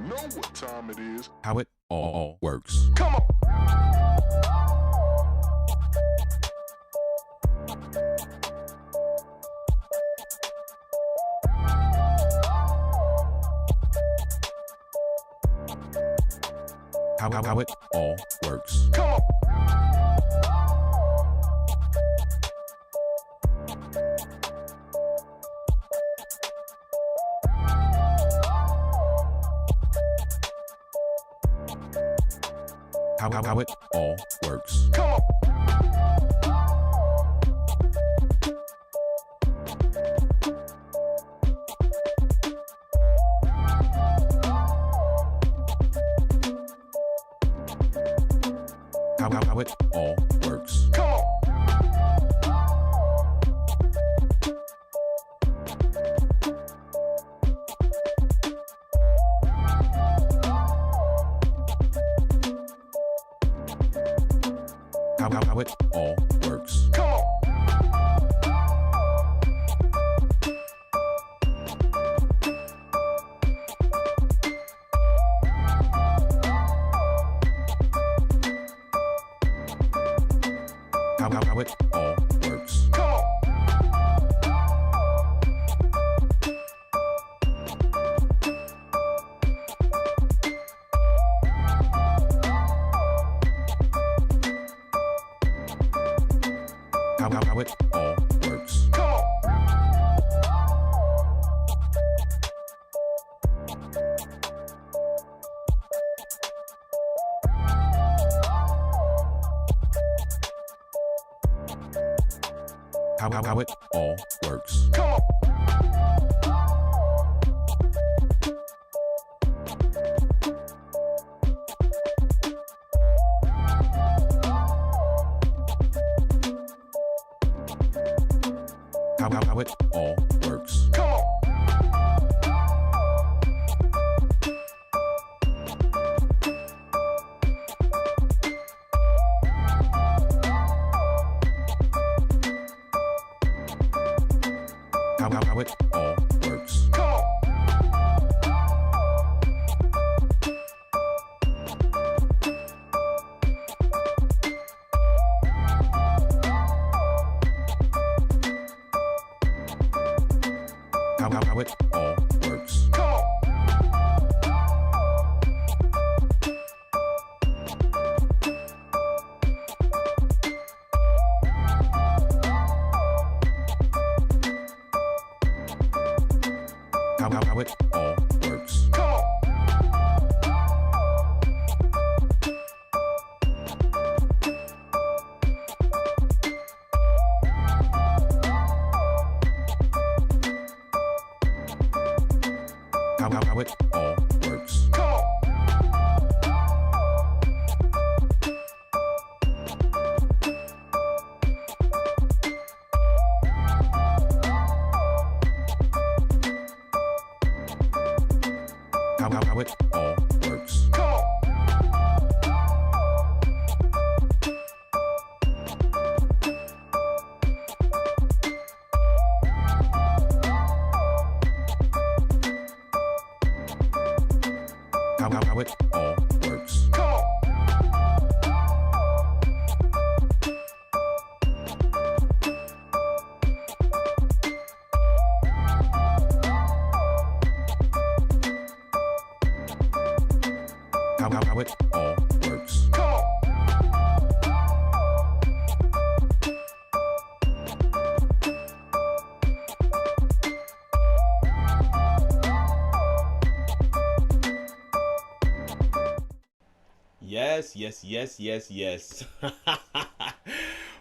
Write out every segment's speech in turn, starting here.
know what time it is. How it all works. Come on. How it all works. Come on. How it all works. Come on. How it all works. Come on. How it all works. Come on. How it all works. Come on. How it all works. Come on. How it all works. Come on. How it all works. Come on. How it all works. Come on. How it all works. Come on. How it all works. Come on. How it all works. Come on. How it all works. Come on. How it all works. Come on. How it all works. Come on. Yes, yes, yes, yes, yes.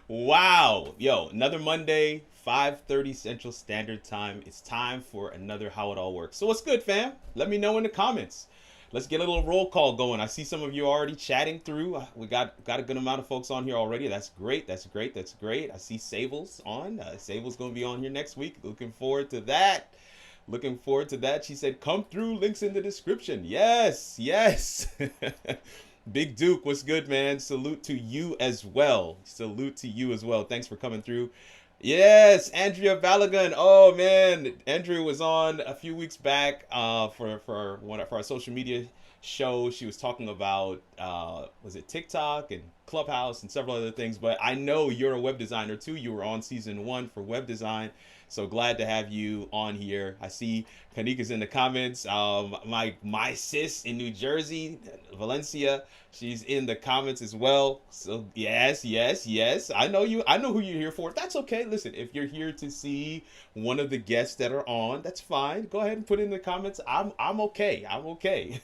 Wow. Yo, another Monday, 5:30 Central Standard Time. It's time for another How It All Works. So what's good, fam? Let me know in the comments. Let's get a little roll call going. I see some of you already chatting through. We got a good amount of folks on here already. That's great. That's great. That's great. I see Sable's on. Sable's going to be on here next week. Looking forward to that. Looking forward to that. She said, come through. Links in the description. Yes. Yes. Big Duke, what's good, man? Salute to you as well. Salute to you as well. Thanks for coming through. Yes, Andrea Balagan. Oh man, Andrea was on a few weeks back for our social media show. She was talking about was it TikTok and Clubhouse and several other things. But I know you're a web designer too. You were on season 1 for web design. So glad to have you on here. I see Kanique is in the comments. My sis in New Jersey, Valencia, she's in the comments as well. So yes, yes, yes. I know you. I know who you're here for. That's okay. Listen, if you're here to see one of the guests that are on, that's fine. Go ahead and put it in the comments. I'm okay. I'm okay.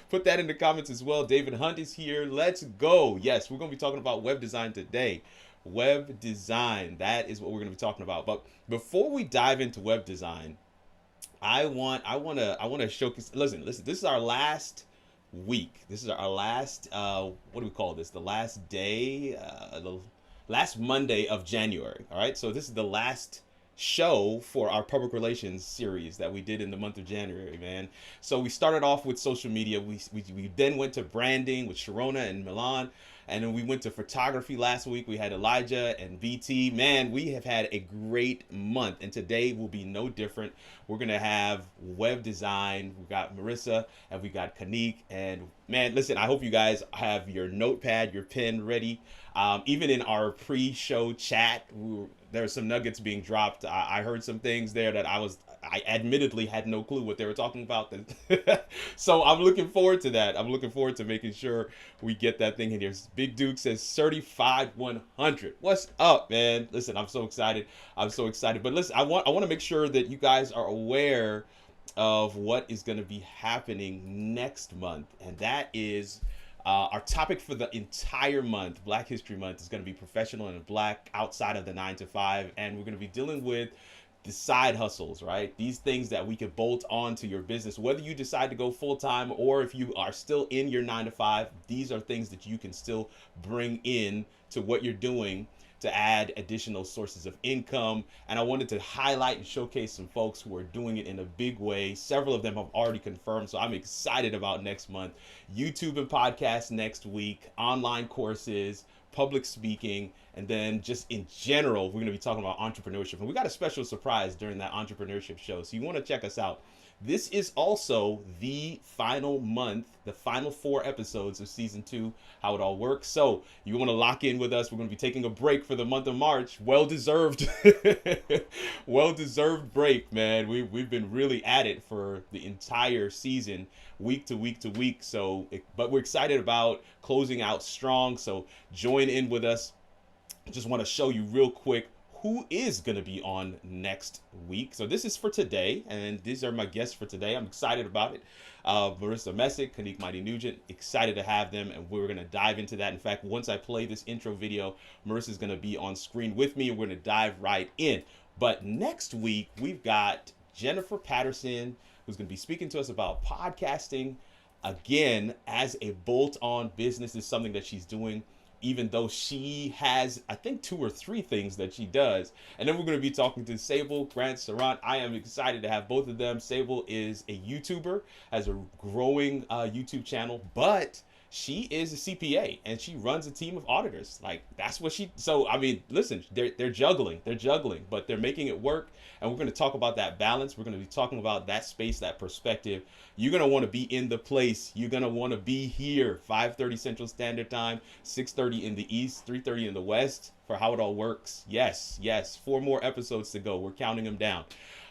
Put that in the comments as well. David Hunt is here. Let's go. Yes, we're gonna be talking about web design today. Web design. That is what we're going to be talking about. But before we dive into web design, I want to showcase. Listen. This is our last week. This is our last. What do we call this? The last day. The last Monday of January. All right. So this is the last show for our public relations series that we did in the month of January, man. So we started off with social media. We then went to branding with Sharona and Milan. And then we went to photography last week. We had Elijah and BT. Man, we have had a great month. And today will be no different. We're going to have web design. We got Marisa and we got Kanique. And man, listen, I hope you guys have your notepad, your pen ready. Even in our pre-show chat, there were some nuggets being dropped. I heard some things there that I admittedly had no clue what they were talking about. So I'm looking forward to that. I'm looking forward to making sure we get that thing in here. Big Duke says certified 100. What's up, man? Listen, I'm so excited. I'm so excited. But listen, I want to make sure that you guys are aware of what is going to be happening next month, and that is our topic for the entire month, Black History Month, is going to be professional and black outside of the 9 to 5, and we're going to be dealing with the side hustles, right? These things that we could bolt on to your business, whether you decide to go full time or if you are still in your 9 to 5, these are things that you can still bring in to what you're doing to add additional sources of income. And I wanted to highlight and showcase some folks who are doing it in a big way. Several of them have already confirmed, so I'm excited about next month. YouTube and podcasts next week, online courses, public speaking, and then just in general, we're going to be talking about entrepreneurship. And we got a special surprise during that entrepreneurship show, so you want to check us out. This is also the final month, the final 4 episodes of season 2, How It All Works. So you want to lock in with us. We're going to be taking a break for the month of March. Well-deserved. Well-deserved break, man. We've been really at it for the entire season, week to week to week. But we're excited about closing out strong. So join in with us. Just want to show you real quick who is going to be on next week. So this is for today, and these are my guests for today. I'm excited about it. Marisa Messick, Kanique, Mighty-Nugent, excited to have them, and we're going to dive into that. In fact, once I play this intro video, Marissa's going to be on screen with me, and we're going to dive right in. But next week, we've got Jennifer Patterson, who's going to be speaking to us about podcasting. Again, as a bolt-on business, this is something that she's doing, even though she has, I think, 2 or 3 things that she does. And then we're going to be talking to Sable Grant Sarant. I am excited to have both of them. Sable is a YouTuber, has a growing YouTube channel, but she is a CPA and she runs a team of auditors. Like, that's what so I mean, listen, they're juggling, but they're making it work. And we're going to talk about that balance. We're going to be talking about that space, that perspective. You're going to want to be in the place. You're going to want to be here, 5:30 Central Standard Time, 6:30 in the East, 3:30 in the West for How It All Works. Yes, 4 more episodes to go. We're counting them down.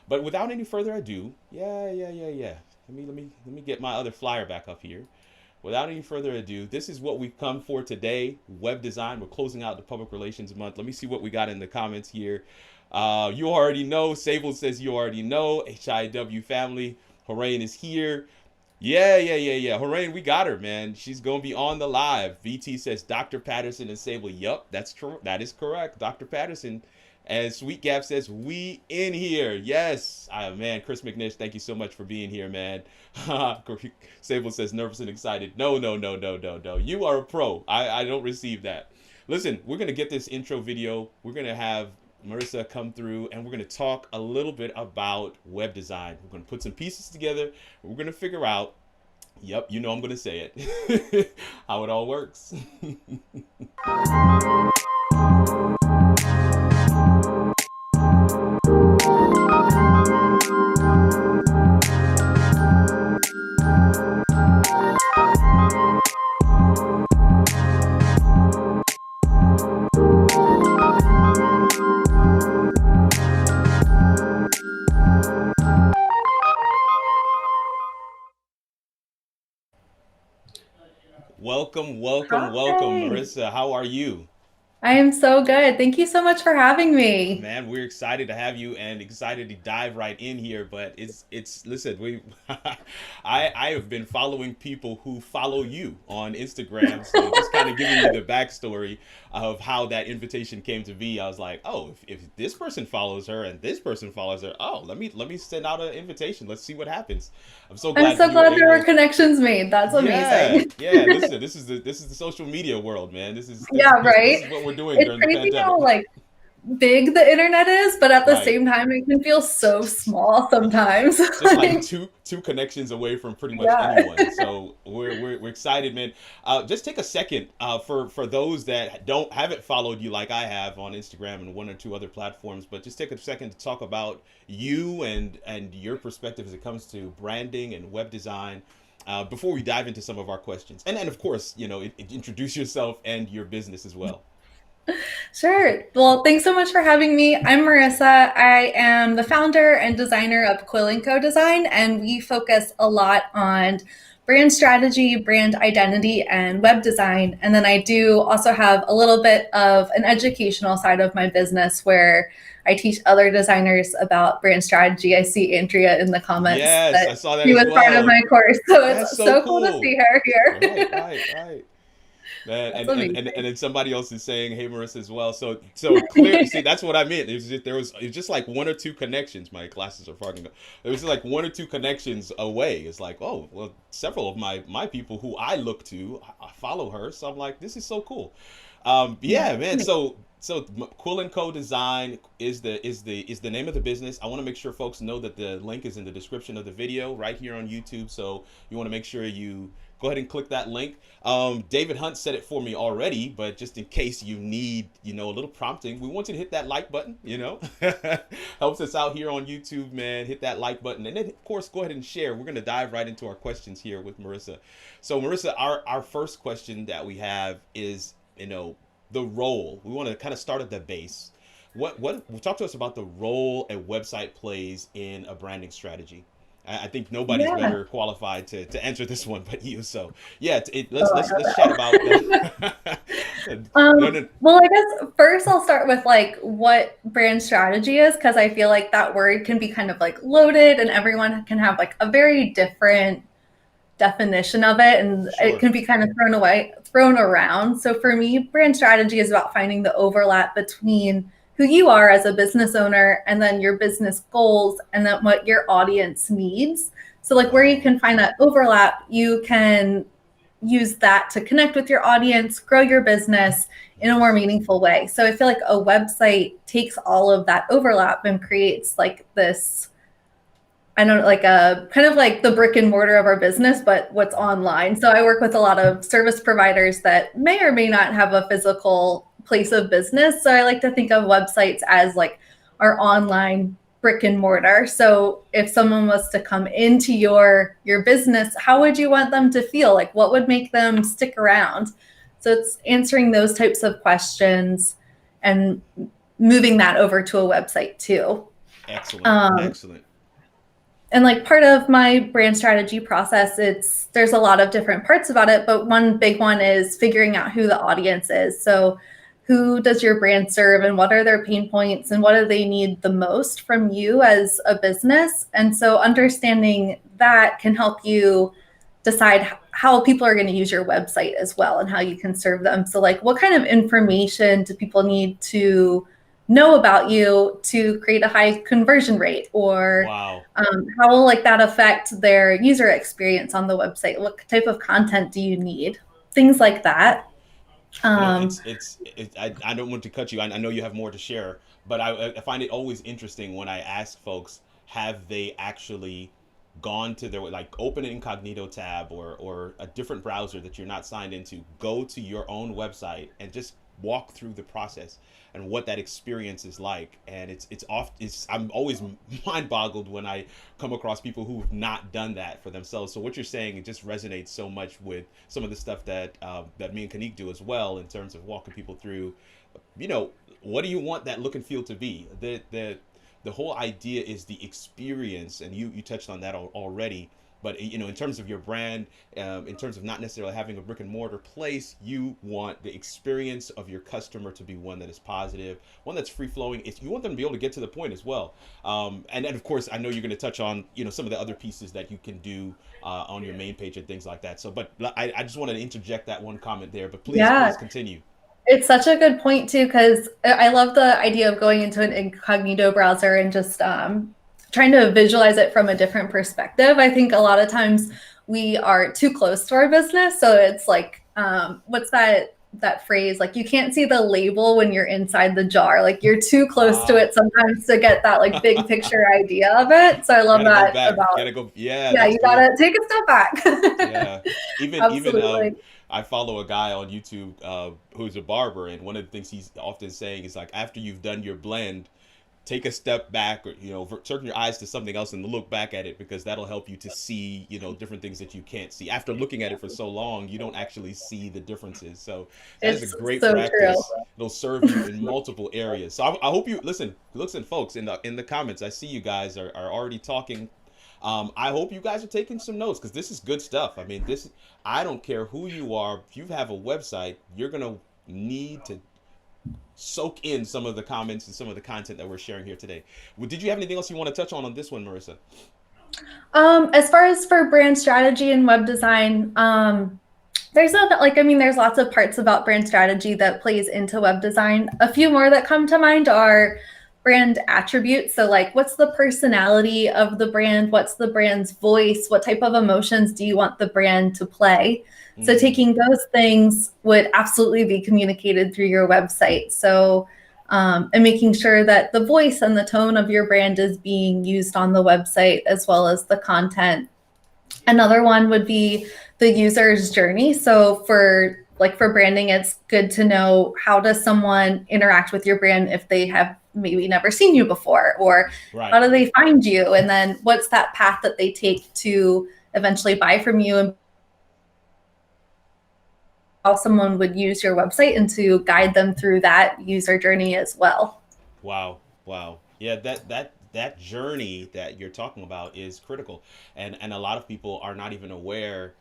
But without any further ado, Let me get my other flyer back up here. Without any further ado, this is what we've come for today. Web design. We're closing out the public relations month. Let me see what we got in the comments here. You already know. Sable says you already know. HIW family. Horain is here. Yeah. Horain, we got her, man. She's going to be on the live. VT says Dr. Patterson and Sable. Yup, that's true. That is correct. Dr. Patterson. And Sweet Gap says, we in here. Yes. Man, Chris McNish, thank you so much for being here, man. Sable says, nervous and excited. No. You are a pro. I don't receive that. Listen, we're going to get this intro video. We're going to have Marisa come through, and we're going to talk a little bit about web design. We're going to put some pieces together. We're going to figure out, yep, you know I'm going to say it, how it all works. Welcome, welcome, welcome, Hi. Marissa. How are you? I am so good. Thank you so much for having me. Man, we're excited to have you and excited to dive right in here. But it's listen, we I have been following people who follow you on Instagram, so just kind of giving you the backstory of how that invitation came to be. I was like, oh, if this person follows her and this person follows her, oh, let me send out an invitation. Let's see what happens. I'm so I'm glad so you were glad there were able. connections made. That's Yeah, amazing. yeah. Listen, this is the social media world, man. This is this Yeah, this right? this is what we're doing It's during the crazy pandemic. how like big the internet is, but at the Right. same time it can feel so small sometimes. Just like Like, two connections away from pretty much yeah. anyone. So we're excited, man. Just take a second for those that haven't followed you like I have on Instagram and one or two other platforms, but just take a second to talk about you and your perspective as it comes to branding and web design. Before we dive into some of our questions, and then of course, introduce yourself and your business as well. Sure. Well, thanks so much for having me. I'm Marissa. I am the founder and designer of Quill & Co. Design, and we focus a lot on brand strategy, brand identity, and web design. And then I do also have a little bit of an educational side of my business where I teach other designers about brand strategy. I see Andrea in the comments Yes, that I saw that she as was part of well. my course. So That's it's so so cool to cool. see her Right, here. right, right. Man, That's and amazing. then somebody else is saying, "Hey, Marissa," as well. So clear. See, that's what I meant. It was just like one or two connections. My glasses are fogging up. It was just like one or two connections away. It's like, oh, well, several of my people who I look to, I follow her. So I'm like, this is so cool. Yeah, Yeah, that's man. amazing. So Quill and Co Design is the name of the business. I want to make sure folks know that the link is in the description of the video right here on YouTube. So you want to make sure you go ahead and click that link. David Hunt said it for me already, but just in case you need, a little prompting, we want you to hit that like button, helps us out here on YouTube, man. Hit that like button. And then, of course, go ahead and share. We're going to dive right into our questions here with Marissa. So, Marissa, our first question that we have is, the role. We want to kind of start at the base. Talk to us about the role a website plays in a branding strategy. I think nobody's Yeah. better qualified to answer this one but you. So yeah, let's Oh, I let's love let's chat about that. that. No, no, Well, I guess first I'll start with like what brand strategy is because I feel like that word can be kind of like loaded and everyone can have like a very different definition of it and it sure. can be kind of thrown around. So for me, brand strategy is about finding the overlap between who you are as a business owner and then your business goals and then what your audience needs. So like where you Wow. can find that overlap, you can use that to connect with your audience, grow your business in a more Nice. meaningful way. So I feel like a website takes all of that overlap and creates like this, I don't like a kind of like the brick and mortar of our business, but what's Mm. online. So I work with a lot of service providers that may or may not have a physical place of business. So I like to think of websites as like our online brick and mortar. So if someone was to come into your business, how would you want them to feel? Like what would make them stick around? So it's answering those types of questions and moving that over to a website too. Excellent, Um, excellent. and like part of my brand strategy process, there's a lot of different parts about it, but one big one is figuring out who the audience is. So who does your brand serve and what are their pain points and what do they need the most from you as a business? And so understanding that can help you decide how people are going to use your website as well and how you can serve them. So like what kind of information do people need to know about you to create a high conversion rate, or Wow. how will like that affect their user experience on the website? What type of content do you need? Things like that. Um, I don't want to cut you. I know you have more to share, but I find it always interesting when I ask folks, have they actually gone to their, like, open an incognito tab or a different browser that you're not signed into, go to your own website and just walk through the process and what that experience is like. And I'm always mind boggled when I come across people who've not done that for themselves. So what you're saying, it just resonates so much with some of the stuff that me and Kanique do as well, in terms of walking people through, you know, what do you want that look and feel to be? The whole idea is the experience, and you touched on that already. But in terms of your brand, in terms of not necessarily having a brick and mortar place, you want the experience of your customer to be one that is positive, one that's free flowing. If you want them to be able to get to the point as well. And then of course, I know you're going to touch on some of the other pieces that you can do on your main page and things like that. So, but I just wanted to interject that one comment there. But please continue. It's such a good point too, because I love the idea of going into an incognito browser and just trying to visualize it from a different perspective. I think a lot of times we are too close to our business. So it's like, what's that phrase? Like, you can't see the label when you're inside the jar. Like, you're too close to it sometimes to get that like big picture idea of it. So I love that about, you gotta take a step back. Yeah, even I follow a guy on YouTube who's a barber, and one of the things he's often saying is like, after you've done your blend, take a step back, or turn your eyes to something else and look back at it, because that'll help you to see different things that you can't see. After looking at it for so long, you don't actually see the differences. So that is a great practice. True. It'll serve you in multiple areas. So I hope you listen, folks, in the comments. I see you guys are already talking. I hope you guys are taking some notes, because this is good stuff. I mean, I don't care who you are. If you have a website, you're going to need to soak in some of the comments and some of the content that we're sharing here today. Well, did you have anything else you want to touch on this one, Marisa? As far as for brand strategy and web design, there's lots of parts about brand strategy that plays into web design. A few more that come to mind are brand attributes. So like, what's the personality of the brand? What's the brand's voice? What type of emotions do you want the brand to play? So taking those things would absolutely be communicated through your website. So, and making sure that the voice and the tone of your brand is being used on the website, as well as the content. Another one would be the user's journey. So for branding, it's good to know, how does someone interact with your brand if they have maybe never seen you before, or how do they find you? And then what's that path that they take to eventually buy from you, and how someone would use your website, and to guide them through that user journey as well. Wow. Yeah, that journey that you're talking about is critical. And a lot of people are not even aware.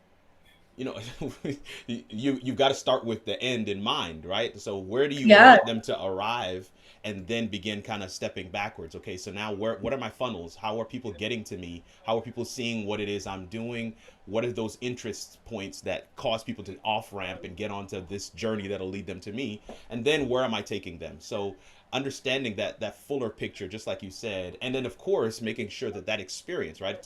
You've got to start with the end in mind, right? So where do you want them to arrive, and then begin kind of stepping backwards? Okay, so now what are my funnels? How are people getting to me? How are people seeing what it is I'm doing? What are those interest points that cause people to off ramp and get onto this journey that'll lead them to me? And then where am I taking them? So understanding that fuller picture, just like you said, and then of course making sure that experience, right?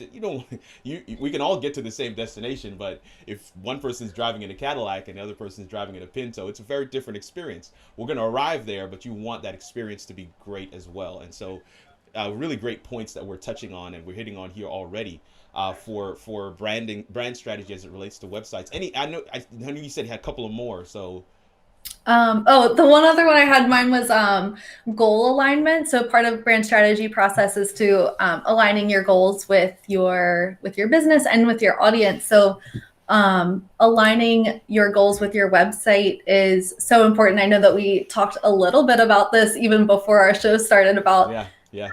We can all get to the same destination, but if one person's driving in a Cadillac and the other person's driving in a Pinto, it's a very different experience. We're going to arrive there, but you want that experience to be great as well. And so really great points that we're touching on and we're hitting on here already for brand strategy as it relates to websites. I know you said you had a couple of more, so. The one other one I had in mind was goal alignment. So part of brand strategy process is to aligning your goals with your business and with your audience. So aligning your goals with your website is so important. I know that we talked a little bit about this even before our show started, about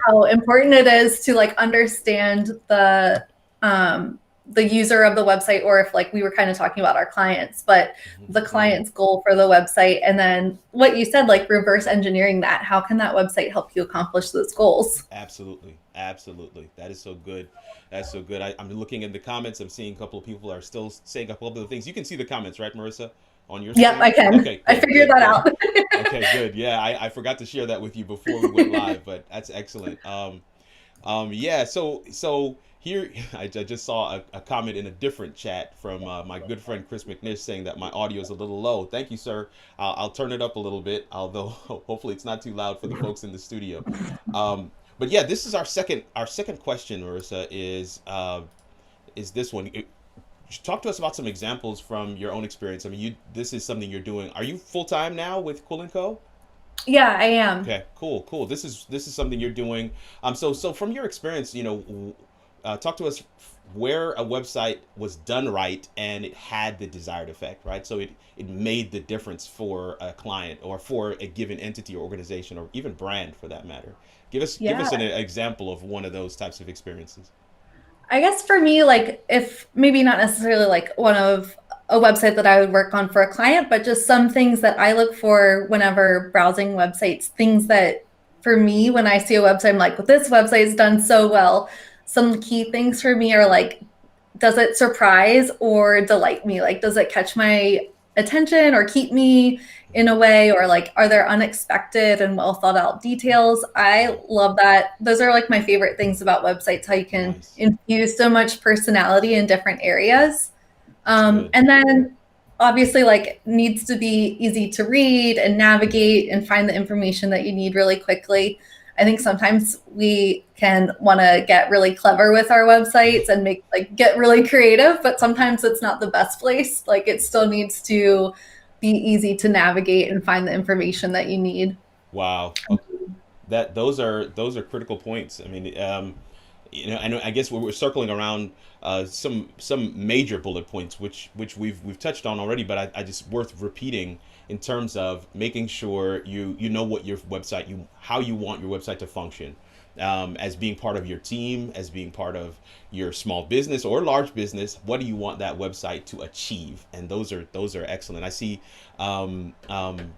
how important it is to understand the user of the website, or if we were kind of talking about our clients, but the client's goal for the website. And then what you said, reverse engineering that. How can that website help you accomplish those goals? Absolutely. That is so good. That's so good. I'm looking in the comments. I'm seeing a couple of people are still saying a couple of the things. You can see the comments, right, Marisa? On your Yep, I can. Okay, I figured that out. Okay, good. Yeah, I forgot to share that with you before we went live, but that's excellent. So here, I just saw a comment in a different chat from my good friend Chris McNish saying that my audio is a little low. Thank you, sir. I'll turn it up a little bit, although hopefully it's not too loud for the folks in the studio. But yeah, this is our second question, Marisa, is this one. Talk to us about some examples from your own experience. I mean, this is something you're doing. Are you full-time now with Cool & Co.? Yeah, I am. Okay, cool. This is something you're doing. So from your experience, talk to us where a website was done right and it had the desired effect, right? So it made the difference for a client or for a given entity or organization or even brand for that matter. Give us an example of one of those types of experiences. I guess for me, like if maybe not necessarily like one of a website that I would work on for a client, but just some things that I look for whenever browsing websites, things that for me, when I see a website, I'm like, well, this website is done so well. Some key things for me are like, does it surprise or delight me? Like, does it catch my attention or keep me in a way? Or like, are there unexpected and well thought out details? I love that. Those are like my favorite things about websites, how you can Nice. infuse so much personality in different areas. Good. And then obviously like needs to be easy to read and navigate and find the information that you need really quickly. I think sometimes we can want to get really clever with our websites and make like get really creative, but sometimes it's not the best place. Like it still needs to be easy to navigate and find the information that you need. Wow. Okay. Those are critical points. I mean, I guess we're circling around some major bullet points, which we've touched on already, but I just worth repeating in terms of making sure you know what your website how you want your website to function, as being part of your team, as being part of your small business or large business. What do you want that website to achieve? And those are excellent. I see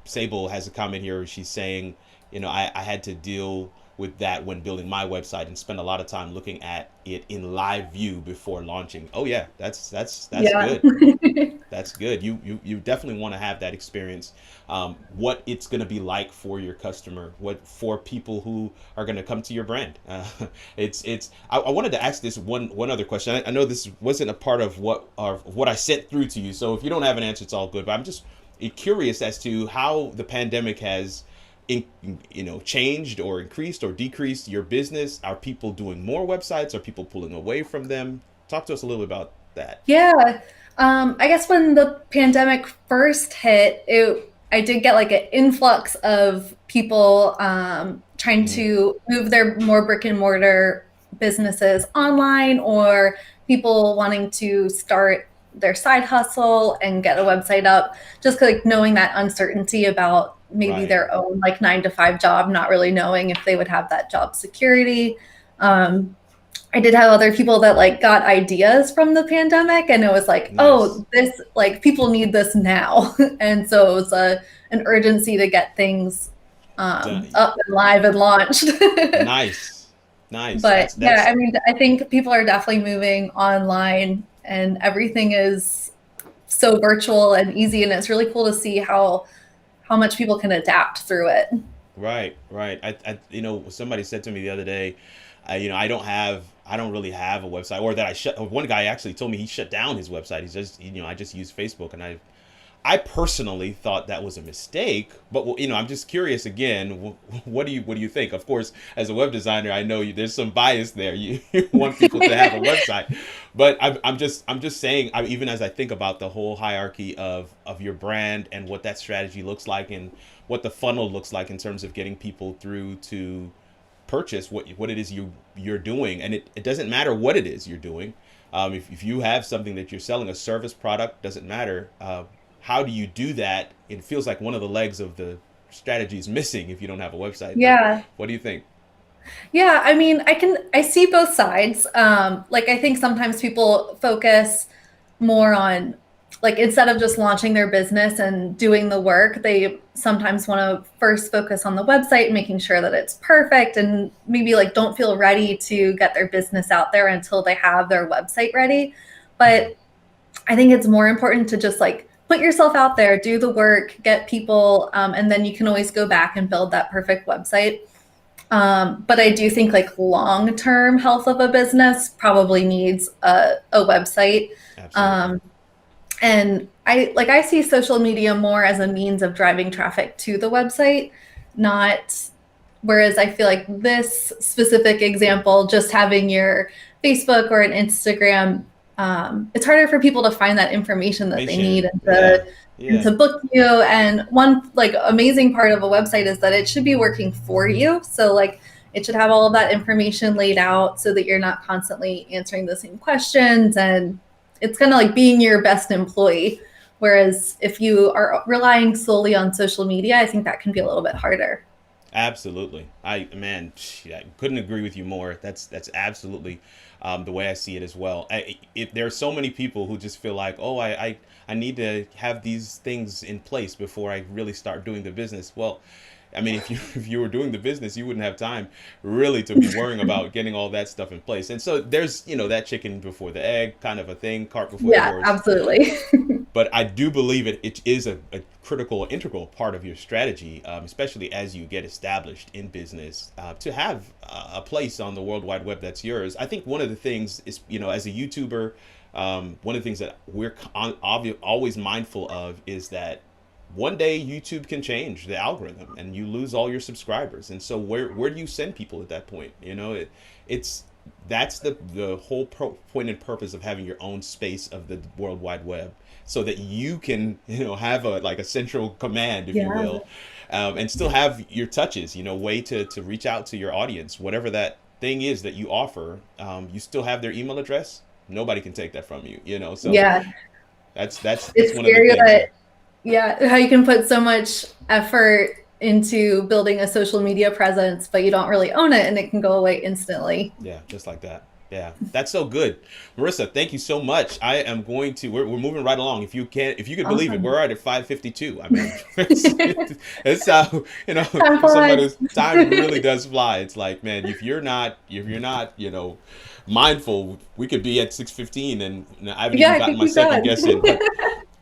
Sable has a comment here. She's saying, I had to deal with that when building my website and spend a lot of time looking at it in live view before launching. Oh yeah, that's Yeah. good. That's good. You definitely want to have that experience. What it's going to be like for your customer, what for people who are going to come to your brand. I wanted to ask this one other question. I know this wasn't a part of what I sent through to you, so if you don't have an answer, it's all good. But I'm just curious as to how the pandemic has changed or increased or decreased your business. Are people doing more websites? Are people pulling away from them? Talk to us a little bit about that. Yeah. I guess when the pandemic first hit, I did get like an influx of people trying to move their more brick and mortar businesses online, or people wanting to start their side hustle and get a website up, just like knowing that uncertainty about maybe Right. their own like 9 to 5 job, not really knowing if they would have that job security. I did have other people that like got ideas from the pandemic, and it was like, Nice. oh, this like people need this now. And so it was an urgency to get things Done. up and live and launched. Nice. But That's yeah, I mean, I think people are definitely moving online and everything is so virtual and easy. And it's really cool to see how much people can adapt through it. right. Somebody said to me the other day, I don't really have a website, or that one guy actually told me he shut down his website. He's just, I just use Facebook, and I personally thought that was a mistake, but I'm just curious again. What do you think? Of course, as a web designer, I know there's some bias there. You want people to have a website, but I'm just saying. Even as I think about the whole hierarchy of your brand and what that strategy looks like, and what the funnel looks like in terms of getting people through to purchase what it is you're doing, and it doesn't matter what it is you're doing. If you have something that you're selling, a service, product, doesn't matter. How do you do that? It feels like one of the legs of the strategy is missing if you don't have a website. Yeah. What do you think? Yeah, I mean, I see both sides. Like I think sometimes people focus more on like instead of just launching their business and doing the work, they sometimes want to first focus on the website, making sure that it's perfect, and maybe like don't feel ready to get their business out there until they have their website ready. But I think it's more important to just like put yourself out there, do the work, get people, and then you can always go back and build that perfect website. But I do think like long-term health of a business probably needs a website. Absolutely. And I see social media more as a means of driving traffic to the website, not whereas I feel like this specific example, just having your Facebook or an Instagram, it's harder for people to find that information that they need and to book you. And one like amazing part of a website is that it should be working for you. So like it should have all of that information laid out so that you're not constantly answering the same questions, and it's kind of like being your best employee. Whereas if you are relying solely on social media, I think that can be a little bit harder. Absolutely. I couldn't agree with you more. That's absolutely the way I see it as well. There are so many people who just feel like, oh, I need to have these things in place before I really start doing the business. Well, I mean, if you if you were doing the business, you wouldn't have time really to be worrying about getting all that stuff in place. And so there's, that chicken before the egg kind of a thing, cart before the Yeah, horse. absolutely. But I do believe it is a critical, integral part of your strategy, especially as you get established in business, to have a place on the World Wide Web that's yours. I think one of the things is, as a YouTuber, one of the things that we're always mindful of is that one day YouTube can change the algorithm and you lose all your subscribers. And so where do you send people at that point? It's that's the whole point and purpose of having your own space of the World Wide Web, so that you can have a central command, if you Yeah. will, and still have your touches, way to reach out to your audience, whatever that thing is that you offer. You still have their email address. Nobody can take that from you. So Yeah. that's It's one of the scary things. that, yeah, how you can put so much effort into building a social media presence, but you don't really own it and it can go away instantly. Yeah, just like that. Yeah, that's so good. Marisa, thank you so much. I am going to, we're moving right along. If you could believe it, Awesome. we're right at 5:52. I mean, it's how, Time somebody's flies. time really does fly. It's like, man, if you're not, mindful, we could be at 6:15 and I haven't Yeah, even I gotten think my we second got. guess in. But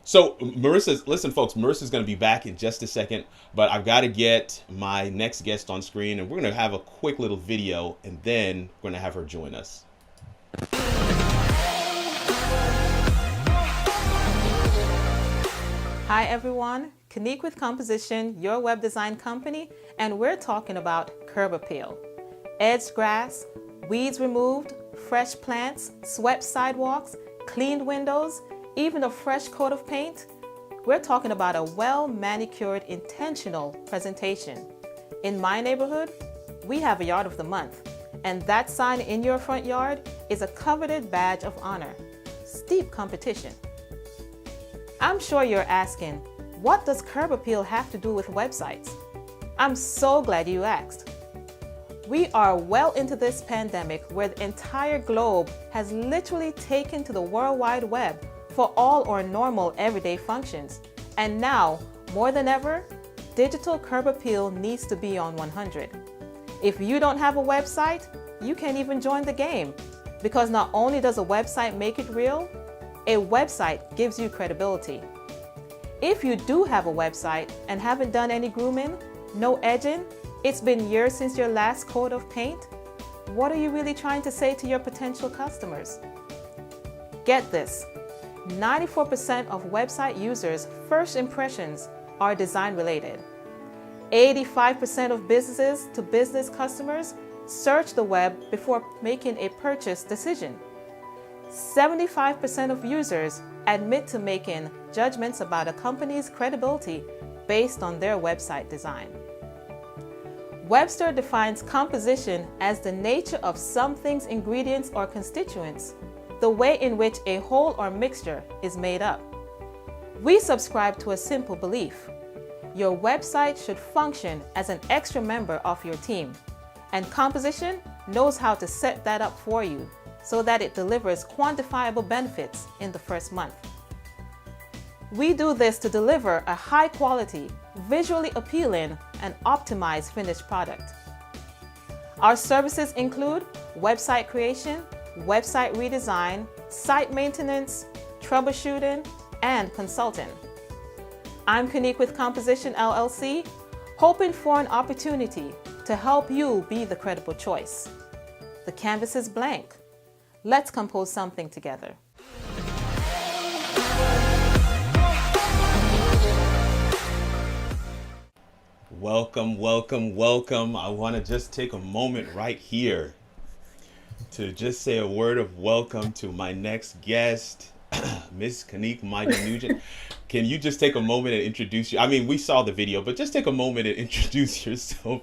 so listen, folks, Marissa's going to be back in just a second, but I've got to get my next guest on screen, and we're going to have a quick little video, and then we're going to have her join us. Hi everyone, Kanique with Komposition, your web design company, and we're talking about curb appeal. Edged grass, weeds removed, fresh plants, swept sidewalks, cleaned windows, even a fresh coat of paint. We're talking about a well-manicured, intentional presentation. In my neighborhood, we have a yard of the month, and that sign in your front yard is a coveted badge of honor. Steep competition. I'm sure you're asking, what does curb appeal have to do with websites? I'm so glad you asked. We are well into this pandemic where the entire globe has literally taken to the World Wide Web for all our normal everyday functions. And now, more than ever, digital curb appeal needs to be on 100. If you don't have a website, you can't even join the game, because not only does a website make it real, a website gives you credibility. If you do have a website and haven't done any grooming, no edging, it's been years since your last coat of paint, what are you really trying to say to your potential customers? Get this, 94% of website users' first impressions are design related. 85% of businesses to business customers search the web before making a purchase decision. 75% of users admit to making judgments about a company's credibility based on their website design. Webster defines composition as the nature of something's ingredients or constituents, the way in which a whole or mixture is made up. We subscribe to a simple belief. Your website should function as an extra member of your team, and Komposition knows how to set that up for you so that it delivers quantifiable benefits in the first month. We do this to deliver a high quality, visually appealing, and optimized finished product. Our services include website creation, website redesign, site maintenance, troubleshooting, and consulting. I'm Kanique with Komposition LLC, hoping for an opportunity to help you be the credible choice. The canvas is blank. Let's compose something together. Welcome, welcome, welcome. I want to just take a moment right here to just say a word of welcome to my next guest, Miss Kanique Mighty-Nugent. Can you just take a moment and introduce you? I mean, we saw the video, but just take a moment and introduce yourself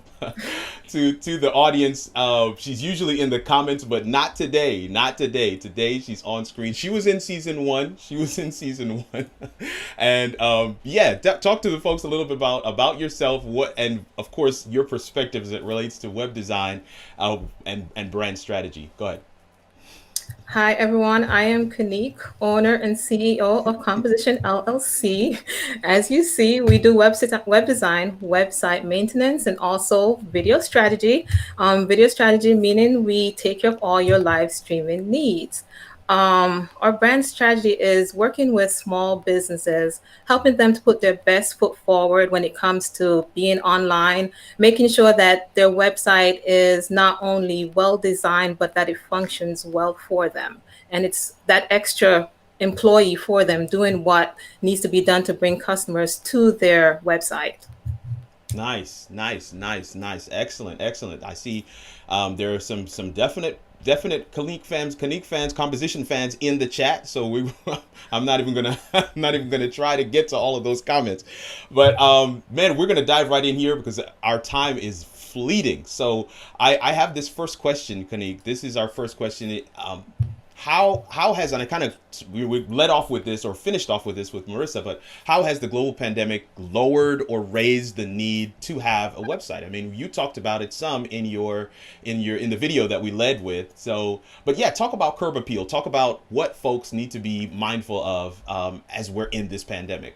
to the audience. She's usually in the comments, but not today. Not today. Today she's on screen. She was in season one. And yeah, talk to the folks a little bit about yourself, what, and of course your perspective as it relates to web design and brand strategy. Go ahead. Hi, everyone. I am Kanique, owner and CEO of Komposition LLC. As you see, we do web design, website maintenance, and also video strategy. Video strategy meaning we take care of all your live streaming needs. Our brand strategy is working with small businesses, helping them to put their best foot forward when it comes to being online, making sure that their website is not only well designed, but that it functions well for them. And it's that extra employee for them doing what needs to be done to bring customers to their website. Nice. Excellent. I see there are some definite Kanique fans, Komposition fans in the chat. So I'm not even gonna try to get to all of those comments. But man, we're gonna dive right in here because our time is fleeting. So I have this first question, Kanique. This is our first question. How has, and I kind of, we led off with this or finished off with this with Marisa, but how has the global pandemic lowered or raised the need to have a website? I mean, you talked about it some in the video that we led with. So, but yeah, talk about curb appeal. Talk about what folks need to be mindful of as we're in this pandemic.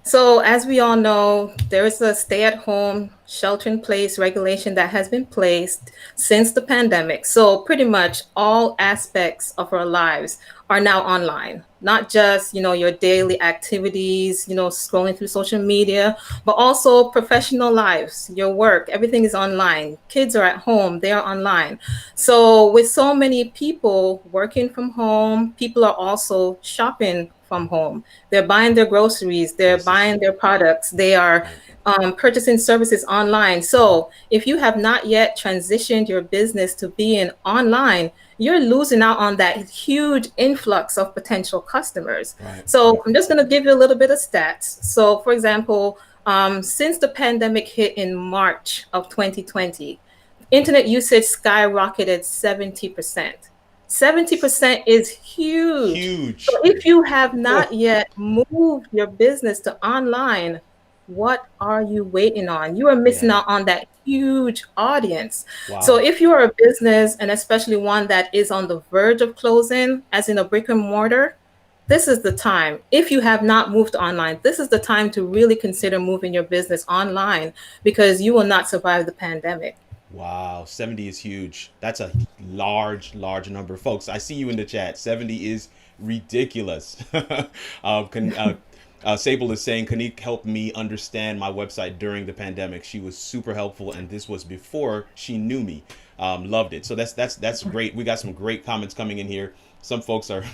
So as we all know, there is a stay-at-home shelter-in-place regulation that has been placed since the pandemic. So pretty much all aspects of our lives are now online, not just, your daily activities, scrolling through social media, but also professional lives, your work, everything is online. Kids are at home, they are online. So with so many people working from home, people are also shopping from home. They're buying their groceries, they're buying their products, they are purchasing services online. So if you have not yet transitioned your business to being online, you're losing out on that huge influx of potential customers. Right. So I'm just going to give you a little bit of stats. So for example, since the pandemic hit in March of 2020, internet usage skyrocketed 70%. 70% is huge. So if you have not yet moved your business to online, what are you waiting on? You are missing out on that huge audience. Wow. So if you are a business, and especially one that is on the verge of closing, as in a brick and mortar, this is the time. If you have not moved online, this is the time to really consider moving your business online, because you will not survive the pandemic. Wow, 70 is huge. That's a large number. Folks, I see you in the chat. 70 is ridiculous. Sable is saying, Kanique helped me understand my website during the pandemic. She was super helpful, and this was before she knew me. Loved it. So that's great. We got some great comments coming in here. Some folks are...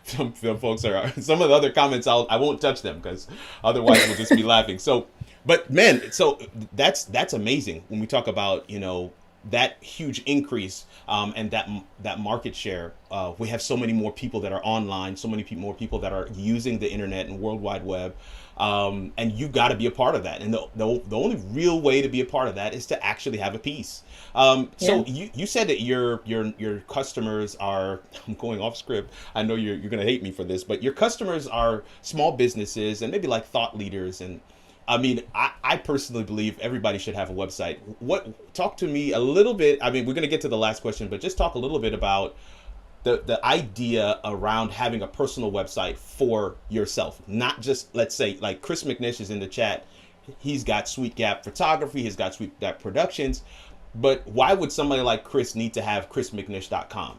some of the other comments, I won't touch them because otherwise we'll just be laughing. So, but man, so that's amazing when we talk about, that huge increase and that market share. We have so many more people that are online, so many more people that are using the internet and World Wide Web. And you got to be a part of that. And the only real way to be a part of that is to actually have a piece. So you said that your customers are, I'm going off script. I know you're going to hate me for this, but your customers are small businesses and maybe like thought leaders. And I mean, I personally believe everybody should have a website. Talk to me a little bit. I mean, we're going to get to the last question, but just talk a little bit about the idea around having a personal website for yourself, not just, let's say, like Chris McNish is in the chat. He's got Sweet Gap Photography. He's got Sweet Gap Productions. But why would somebody like Chris need to have chrismcnish.com?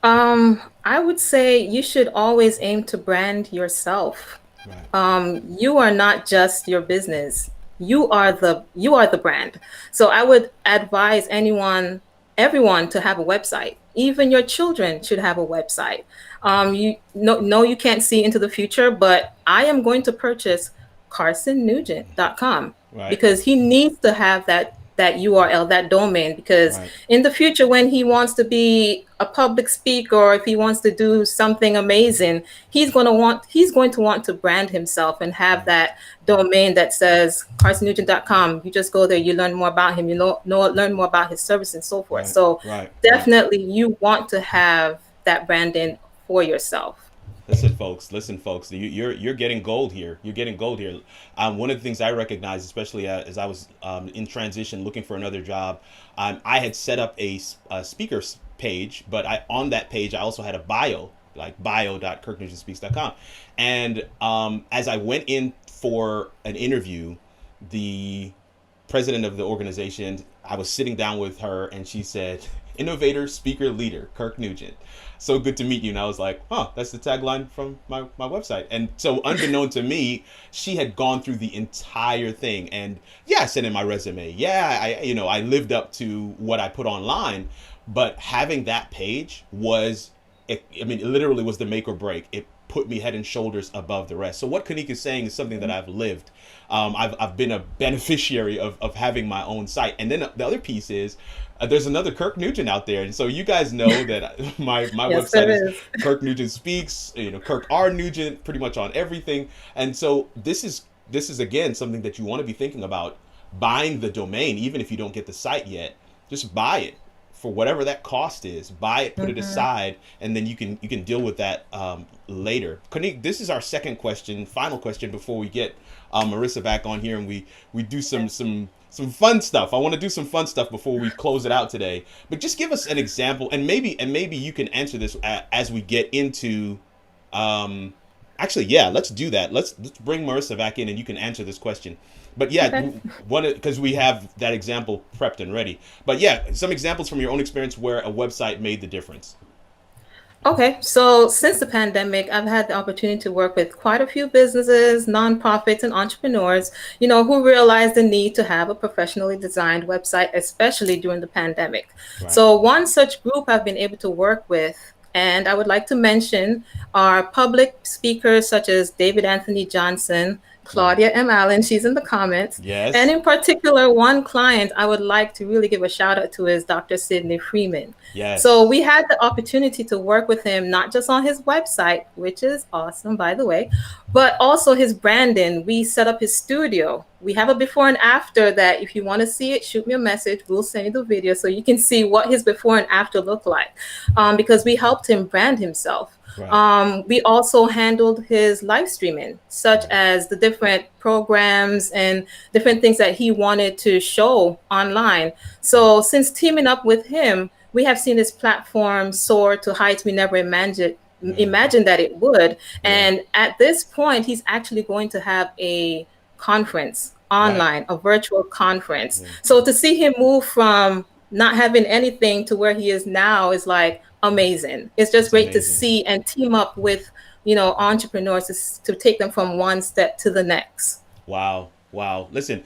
I would say you should always aim to brand yourself. Right. You are not just your business. You are the brand. So I would advise everyone to have a website. Even your children should have a website. You can't see into the future, but I am going to purchase CarsonNugent.com, right, because he needs to have that that URL, that domain, because Right. in the future, when he wants to be a public speaker, or if he wants to do something amazing, he's going to want to brand himself and have that domain that says carsonnugent.com. You just go there, you learn more about him, learn more about his service and so forth. Right. So Right. definitely you want to have that branding for yourself. Listen, folks. You're getting gold here. You're getting gold here. One of the things I recognize, especially as I was in transition looking for another job, I had set up a speakers page, but on that page I also had a bio, like bio.kirknugentspeaks.com. And as I went in for an interview, the president of the organization, I was sitting down with her, and she said, "Innovator, speaker, leader, Kirk Nugent. So good to meet you." And I was like, that's the tagline from my website. And so unbeknown to me, she had gone through the entire thing. And yeah, I sent in my resume. Yeah, I lived up to what I put online. But having that page it literally was the make or break. It put me head and shoulders above the rest. So what Kanique is saying is something that I've lived. I've been a beneficiary of having my own site. And then the other piece is, there's another Kirk Nugent out there, and so you guys know that my Yes, website there is Kirk Nugent Speaks. Kirk R Nugent, pretty much on everything. And so this is again something that you want to be thinking about, buying the domain, even if you don't get the site yet. Just buy it for whatever that cost is. Buy it, put it aside, and then you can deal with that later. Kanique, this is our second question, final question before we get Marisa back on here, and we do some fun stuff. I want to do some fun stuff before we close it out today. But just give us an example, and maybe you can answer this as we get into. Actually, yeah, let's do that. Let's bring Marisa back in, and you can answer this question. But yeah, because we have that example prepped and ready. But yeah, some examples from your own experience where a website made the difference. Okay, so since the pandemic, I've had the opportunity to work with quite a few businesses, nonprofits, and entrepreneurs, who realized the need to have a professionally designed website, especially during the pandemic. Right. So one such group I've been able to work with, and I would like to mention, are public speakers such as David Anthony Johnson, Claudia M. Allen, she's in the comments. Yes. And in particular, one client I would like to really give a shout out to is Dr. Sidney Freeman. Yes. So we had the opportunity to work with him, not just on his website, which is awesome, by the way, but also his branding. We set up his studio. We have a before and after that if you want to see it, shoot me a message. We'll send you the video so you can see what his before and after look like, because we helped him brand himself. Right. We also handled his live streaming, such as the different programs and different things that he wanted to show online. So since teaming up with him, we have seen his platform soar to heights we never imagined that it would. And at this point, he's actually going to have a conference online, a virtual conference. So to see him move from not having anything to where he is now is like amazing. It's just great to see and team up with, entrepreneurs to take them from one step to the next. Wow. Listen,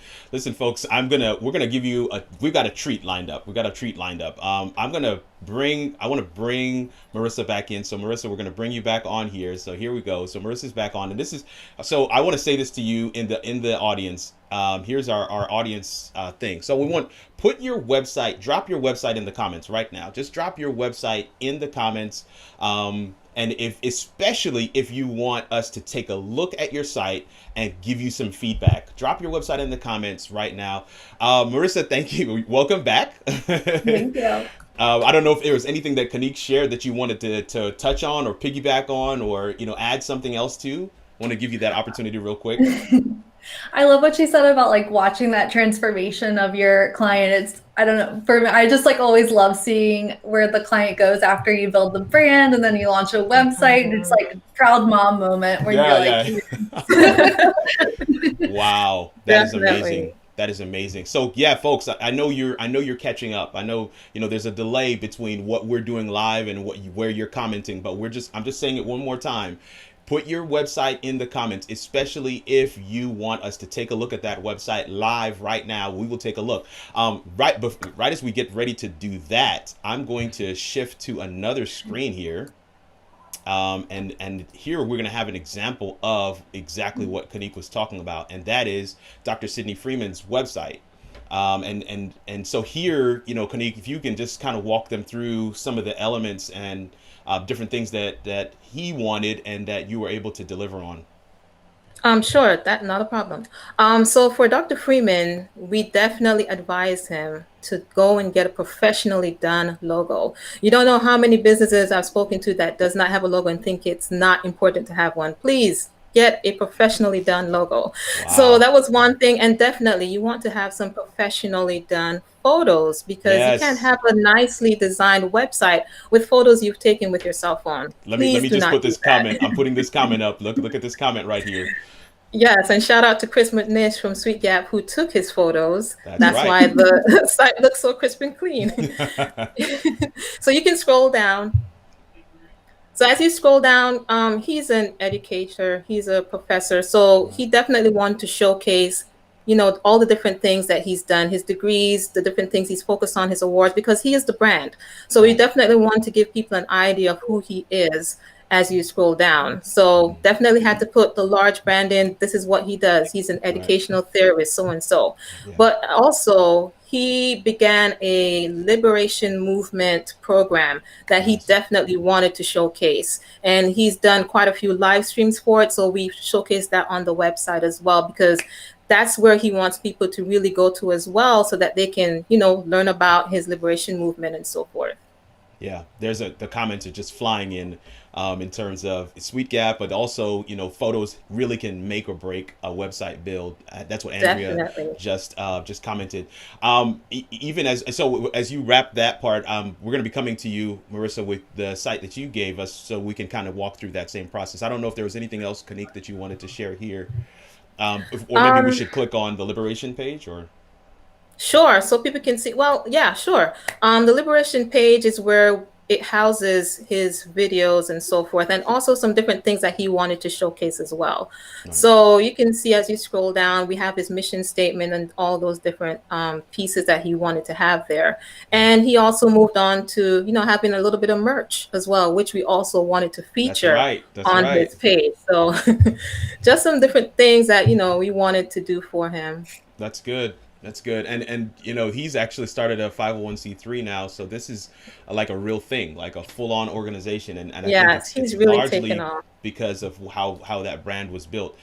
folks, we're gonna give you we've got a treat lined up. I want to bring Marisa back in. So Marisa, we're gonna bring you back on here. So here we go. So Marissa's back on, and so I want to say this to you in the audience. Here's our audience thing. So we want, drop your website in the comments right now. Just drop your website in the comments. And especially if you want us to take a look at your site and give you some feedback, drop your website in the comments right now. Marisa, thank you. Welcome back. Thank you. I don't know if there was anything that Kanique shared that you wanted to touch on or piggyback on, or add something else to. I want to give you that opportunity real quick. I love what she said about like watching that transformation of your client. I don't know, for me, I just like always love seeing where the client goes after you build the brand and then you launch a website. It's like a proud mom moment where you're like, wow, that is amazing. That is amazing. So yeah, folks, I know you're catching up. I know, there's a delay between what we're doing live and where you're commenting, but I'm just saying it one more time. Put your website in the comments, especially if you want us to take a look at that website live right now. We will take a look. Right as we get ready to do that, I'm going to shift to another screen here. And here we're going to have an example of exactly what Kanique was talking about, and that is Dr. Sidney Freeman's website. And so here, Kanique, if you can just kind of walk them through some of the elements and different things that he wanted and that you were able to deliver on. Sure, that not a problem. So for Dr. Freeman, we definitely advise him to go and get a professionally done logo. You don't know how many businesses I've spoken to that does not have a logo and think it's not important to have one. Please get a professionally done logo. So that was one thing. And definitely you want to have some professionally done photos, because you can't have a nicely designed website with photos you've taken with your cell phone. Let me just put this comment. I'm putting this comment up. Look at this comment right here. Yes, and shout out to Chris McNish from Sweet Gap who took his photos. That's right. why the site looks so crisp and clean. So you can scroll down. So as you scroll down, he's an educator, he's a professor. So he definitely wanted to showcase, all the different things that he's done, his degrees, the different things he's focused on, his awards, because he is the brand. So we definitely want to give people an idea of who he is as you scroll down. So definitely had to put the large brand in. This is what he does. He's an educational theorist, so and so. But also he began a liberation movement program that he definitely wanted to showcase. And he's done quite a few live streams for it. So we showcased that on the website as well, because that's where he wants people to really go to as well, so that they can, learn about his liberation movement and so forth. Yeah, the comments are just flying in terms of Sweet Gap, but also, photos really can make or break a website build. That's what Andrea Definitely. just commented. Even as you wrap that part, we're going to be coming to you, Marisa, with the site that you gave us, so we can kind of walk through that same process. I don't know if there was anything else, Kanique, that you wanted to share here, or maybe we should click on the Liberation page, or. Sure. So people can see. Well, yeah, sure. The Liberation page is where it houses his videos and so forth, and also some different things that he wanted to showcase as well. So you can see as you scroll down, we have his mission statement and all those different pieces that he wanted to have there. And he also moved on to, having a little bit of merch as well, which we also wanted to feature on his page. So just some different things that, we wanted to do for him. That's good. That's good. And he's actually started a 501c3 now. So this is like a real thing, like a full-on organization. And I think it's really largely taken off because of how that brand was built.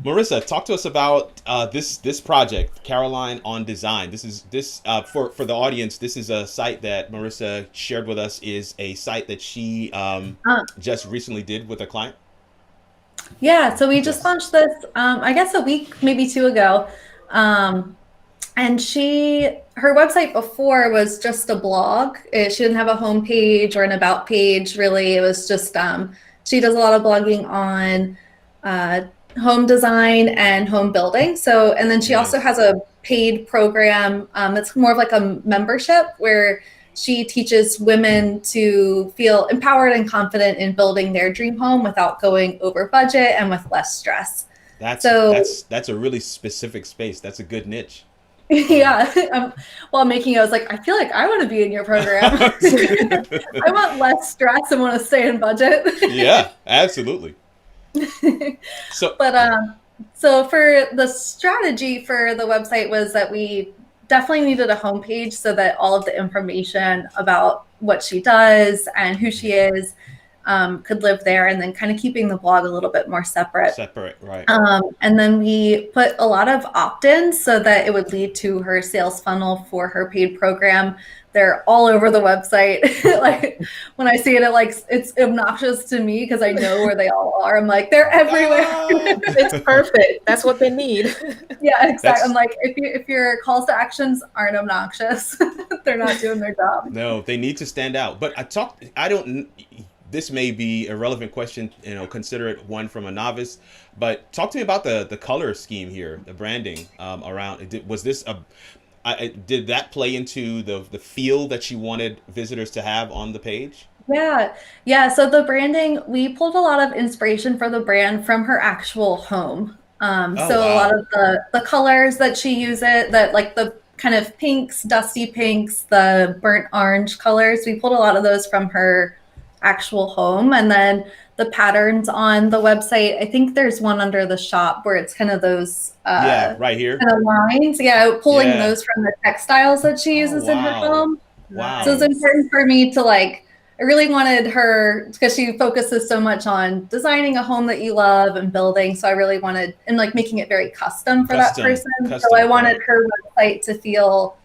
Marisa, talk to us about this project, Caroline on Design. For the audience, this is a site that Marisa shared with us, is a site that she just recently did with a client. Yeah, so we just launched this, I guess a week, maybe two ago. And her website before was just a blog. She didn't have a homepage or an about page, really. It was just, she does a lot of blogging on home design and home building. So, and then she also has a paid program that's more of like a membership, where she teaches women to feel empowered and confident in building their dream home without going over budget and with less stress. That's a really specific space. That's a good niche. Yeah. While making it, I was like, I feel like I want to be in your program. I want less stress and want to stay in budget. Yeah, absolutely. So for the strategy for the website was that we definitely needed a homepage so that all of the information about what she does and who she is could live there, and then kind of keeping the blog a little bit more separate. Right. And then we put a lot of opt-ins so that it would lead to her sales funnel for her paid program. They're all over the website. Like when I see it, it's obnoxious to me because I know where they all are. I'm like, they're everywhere. It's perfect. That's what they need. Yeah, exactly. I'm like, if your calls to actions aren't obnoxious, they're not doing their job. No, they need to stand out. But this may be a relevant question, consider it one from a novice, but talk to me about the color scheme here, the branding around. Did that play into the feel that you wanted visitors to have on the page? Yeah. So the branding, we pulled a lot of inspiration for the brand from her actual home. A lot of the colors that she uses, that like the kind of pinks, dusty pinks, the burnt orange colors, we pulled a lot of those from her actual home. And then the patterns on the website. I think there's one under the shop where it's kind of those Yeah, right here. kind of lines. Yeah, pulling Yeah. those from the textiles that she Oh, uses in her wow. film. Wow. So it's important for me to like, I really wanted her, because she focuses so much on designing a home that you love and building. So I really wanted, and like making it very custom for that person. So I wanted her website to feel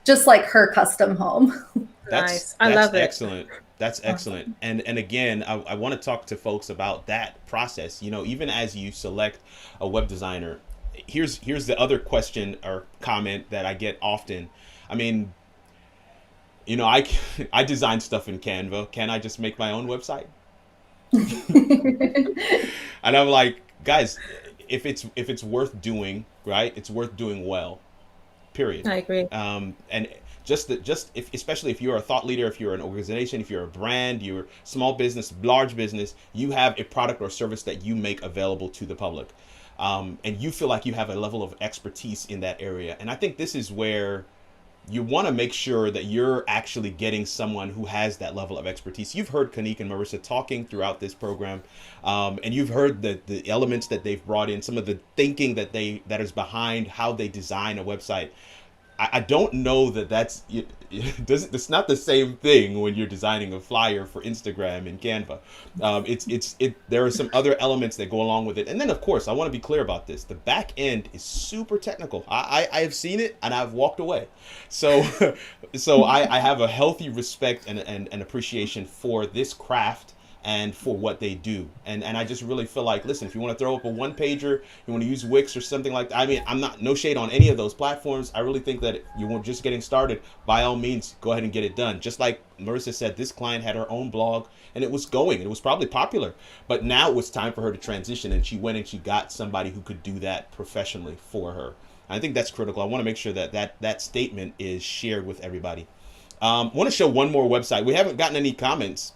just like her custom home. Nice. I love it. Excellent. That's excellent. And again, I want to talk to folks about that process. You know, even as you select a web designer, here's the other question or comment that I get often. I mean, you know, I design stuff in Canva. Can I just make my own website? And I'm like, guys, if it's worth doing, right? It's worth doing well. Period. I agree. And if, especially if you're a thought leader, if you're an organization, if you're a brand, you're small business, large business, you have a product or service that you make available to the public. And you feel like you have a level of expertise in that area. And I think this is where you want to make sure that you're actually getting someone who has that level of expertise. You've heard Kanique and Marisa talking throughout this program, and you've heard the elements that they've brought in, some of the thinking that is behind how they design a website. I don't know that's it's not the same thing when you're designing a flyer for Instagram in Canva. There are some other elements that go along with it. And then of course, I want to be clear about this. The back end is super technical. I have seen it and I've walked away. So I have a healthy respect and appreciation for this craft and for what they do. And I just really feel like, listen, if you want to throw up a one pager, you want to use Wix or something like that. I mean, I'm not, no shade on any of those platforms. I really think that if you were just getting started, by all means, go ahead and get it done. Just like Marisa said, this client had her own blog and it was going, it was probably popular, but now it was time for her to transition, and she went and she got somebody who could do that professionally for her. I think that's critical. I want to make sure that statement is shared with everybody. I want to show one more website. We haven't gotten any comments.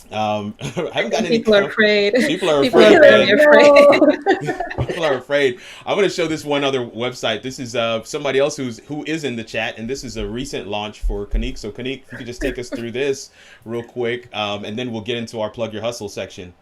I haven't gotten any. People are afraid. People are People afraid. are really afraid. People are afraid. I'm going to show this one other website. This is somebody else who is in the chat, and this is a recent launch for Kanique. So Kanique, if you could just take us through this real quick, and then we'll get into our Plug Your Hustle section.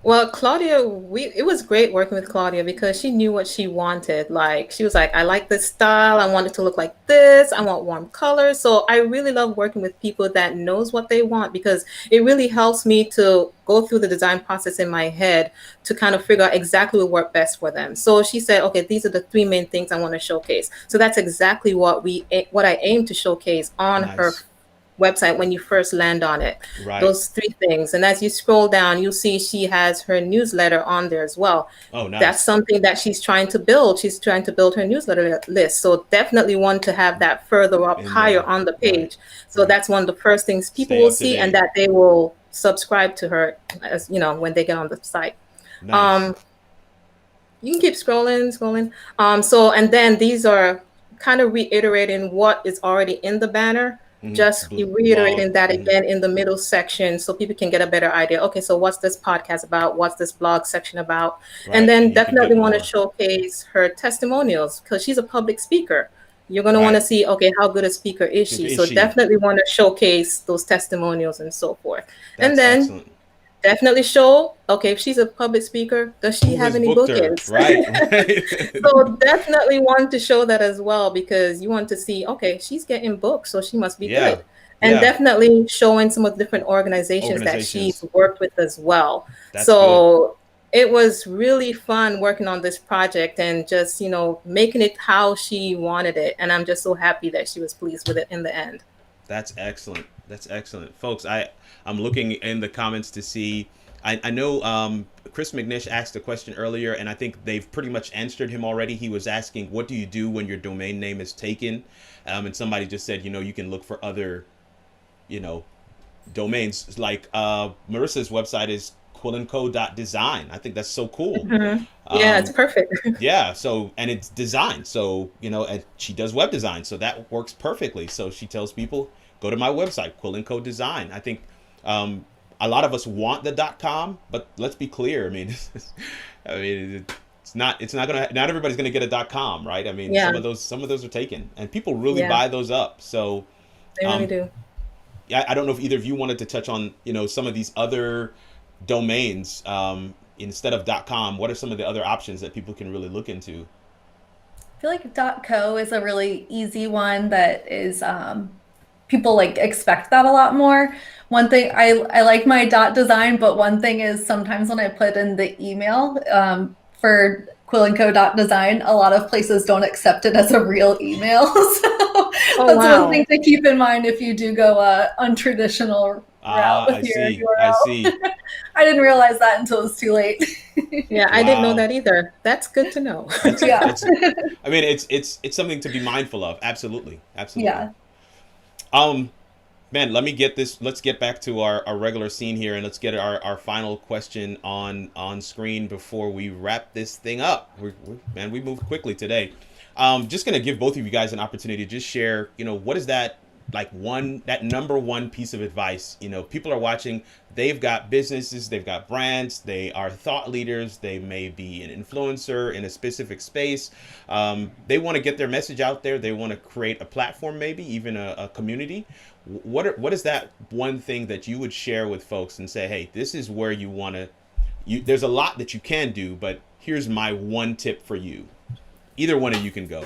Well, Claudia, it was great working with Claudia because she knew what she wanted. Like, she was like, I like this style. I want it to look like this. I want warm colors. So I really love working with people that knows what they want, because it really helps me to go through the design process in my head to kind of figure out exactly what worked best for them. So she said, okay, these are the three main things I want to showcase. So that's exactly what I aim to showcase on her website when you first land on it. Right. Those three things. And as you scroll down, you'll see she has her newsletter on there as well. Oh, nice. That's something that she's trying to build. She's trying to build her newsletter list. So definitely want to have that further up higher on the page. Right. So that's one of the first things people will see, and that they will subscribe to her, as you know, when they get on the site. Nice. You can keep scrolling. So, and then these are kind of reiterating what is already in the banner. Just reiterating that again in the middle section so people can get a better idea. Okay, so what's this podcast about? What's this blog section about? Right. And then definitely want to showcase her testimonials, because she's a public speaker. You're going to want to see, okay, how good a speaker is she? So definitely want to showcase those testimonials and so forth. That's and then excellent. Definitely show, okay, if she's a public speaker, does she have any bookings? Right. So definitely want to show that as well, because you want to see, okay, she's getting booked, so she must be good. And definitely showing some of the different organizations that she's worked with as well. That's so good. It was really fun working on this project and just, you know, making it how she wanted it. And I'm just so happy that she was pleased with it in the end. That's excellent. That's excellent. Folks, I'm looking in the comments to see. I know Chris McNish asked a question earlier, and I think they've pretty much answered him already. He was asking, what do you do when your domain name is taken? And somebody just said, you know, you can look for other, you know, domains. Like Marisa's website is quillandco.design. I think that's so cool. Mm-hmm. Yeah, it's perfect. Yeah. So, and it's design. So, you know, and she does web design. So that works perfectly. So she tells people, go to my website, Quill & Co Design. I think a lot of us want the .com, but let's be clear. I mean, it's not not everybody's gonna get a .com, right? I mean, some of those are taken, and people really buy those up. So they really do. I don't know if either of you wanted to touch on, you know, some of these other domains instead of .com? What are some of the other options that people can really look into? I feel like .co is a really easy one that is people like expect that a lot more. One thing I like my .design, but one thing is sometimes when I put in the email for quillandco.design, a lot of places don't accept it as a real email. So that's wow. one thing to keep in mind if you do go a untraditional route with I your see. I URL. see. I didn't realize that until it was too late. Yeah, I didn't know Wow. that either. That's good to know. Yeah. It's I mean, it's something to be mindful of. Absolutely. Absolutely. Yeah. Um, Man, let me get this. Let's get back to our regular scene here, and let's get our final question on screen before we wrap this thing up. Man, we moved quickly today. Just gonna give both of you guys an opportunity to just share. What is that like that number one piece of advice? People are watching. They've got businesses, they've got brands, they are thought leaders, they may be an influencer in a specific space. They want to get their message out there. They want to create a platform, maybe even a community. What is that one thing that you would share with folks and say, hey, this is where you want to, there's a lot that you can do, but here's my one tip for you. Either one of you can go.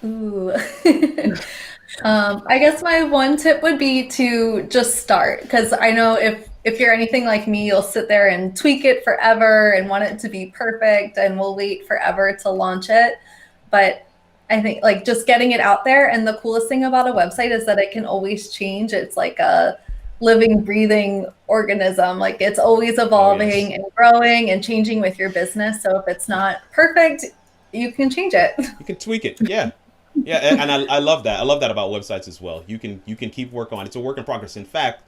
Ooh. I guess my one tip would be to just start, because I know if you're anything like me, you'll sit there and tweak it forever and want it to be perfect, and we'll wait forever to launch it. But I think like just getting it out there, and the coolest thing about a website is that it can always change. It's like a living, breathing organism. Like it's always evolving and growing and changing with your business. So if it's not perfect, you can change it. You can tweak it. Yeah. Yeah, and I love that. I love that about websites as well. You can keep working on it. It's a work in progress. In fact,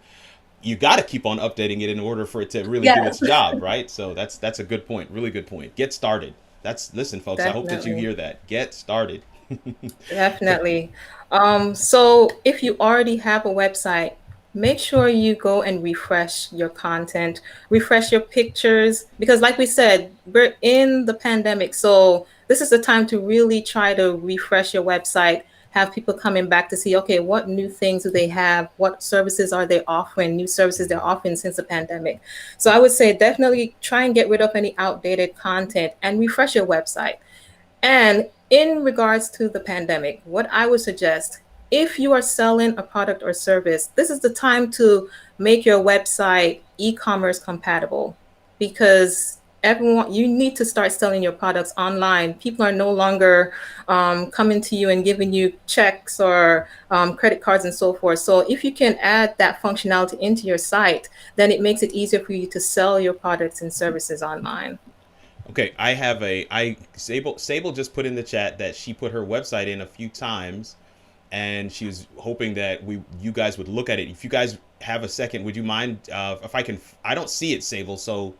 you got to keep on updating it in order for it to really do its job, right? So that's a good point. Really good point. Get started. Listen, folks. Definitely. I hope that you hear that. Get started. Definitely. So if you already have a website, make sure you go and refresh your content, refresh your pictures, because like we said, we're in the pandemic. So this is the time to really try to refresh your website, have people coming back to see, okay, what new things do they have? What services are they offering? New services they're offering since the pandemic. So I would say definitely try and get rid of any outdated content and refresh your website. And in regards to the pandemic, what I would suggest, if you are selling a product or service, this is the time to make your website e-commerce compatible, because you need to start selling your products online. People are no longer coming to you and giving you checks or credit cards and so forth. So if you can add that functionality into your site, then it makes it easier for you to sell your products and services online. Okay, Sable just put in the chat that she put her website in a few times, and she was hoping that you guys would look at it. If you guys have a second, would you mind if I don't see it, Sable, so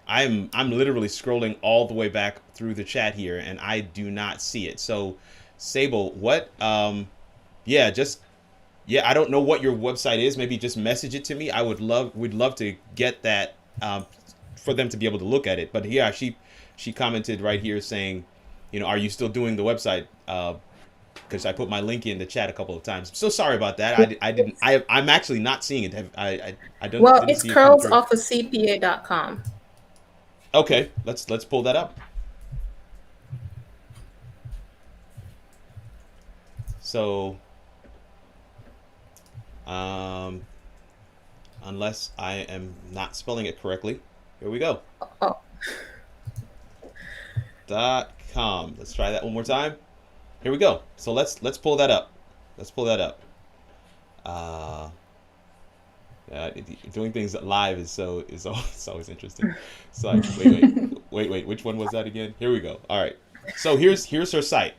I'm literally scrolling all the way back through the chat here, and I do not see it. So, Sable, what? I don't know what your website is. Maybe just message it to me. We'd love to get that for them to be able to look at it. But yeah, she commented right here saying, are you still doing the website? Because I put my link in the chat a couple of times. I'm so sorry about that. I'm actually not seeing it. I don't. Well, didn't it's see it come through. curlsoffofcpa.com. Okay, let's pull that up. So, unless I am not spelling it correctly, here we go. Oh. .com. Let's try that one more time. Here we go. So let's pull that up. Doing things live is always interesting. So wait. Which one was that again? Here we go. All right. So here's her site.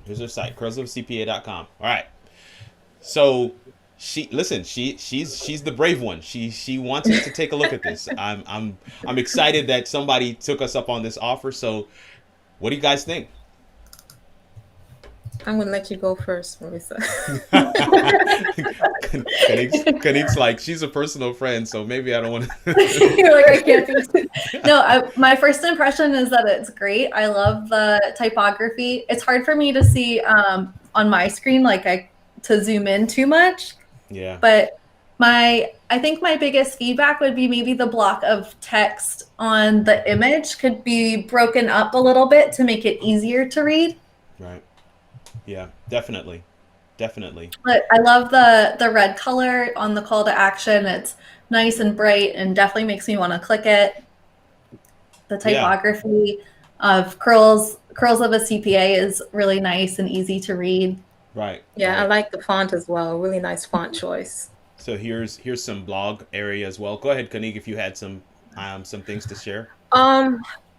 curlsoffcpa.com. All right. So she's the brave one. She wants us to take a look at this. I'm excited that somebody took us up on this offer. So what do you guys think? I'm going to let you go first, Marisa. Kanique's like, she's a personal friend, so maybe I don't want to. You're like, I can't do it. No, my first impression is that it's great. I love the typography. It's hard for me to see on my screen, to zoom in too much. Yeah. But I think my biggest feedback would be maybe the block of text on the image could be broken up a little bit to make it easier to read. Right. Yeah, definitely. Definitely. But I love the red color on the call to action. It's nice and bright and definitely makes me want to click it. The typography of curls of a CPA is really nice and easy to read. Right. Yeah, right. I like the font as well. Really nice font choice. So here's some blog area as well. Go ahead, Kanique, if you had some things to share.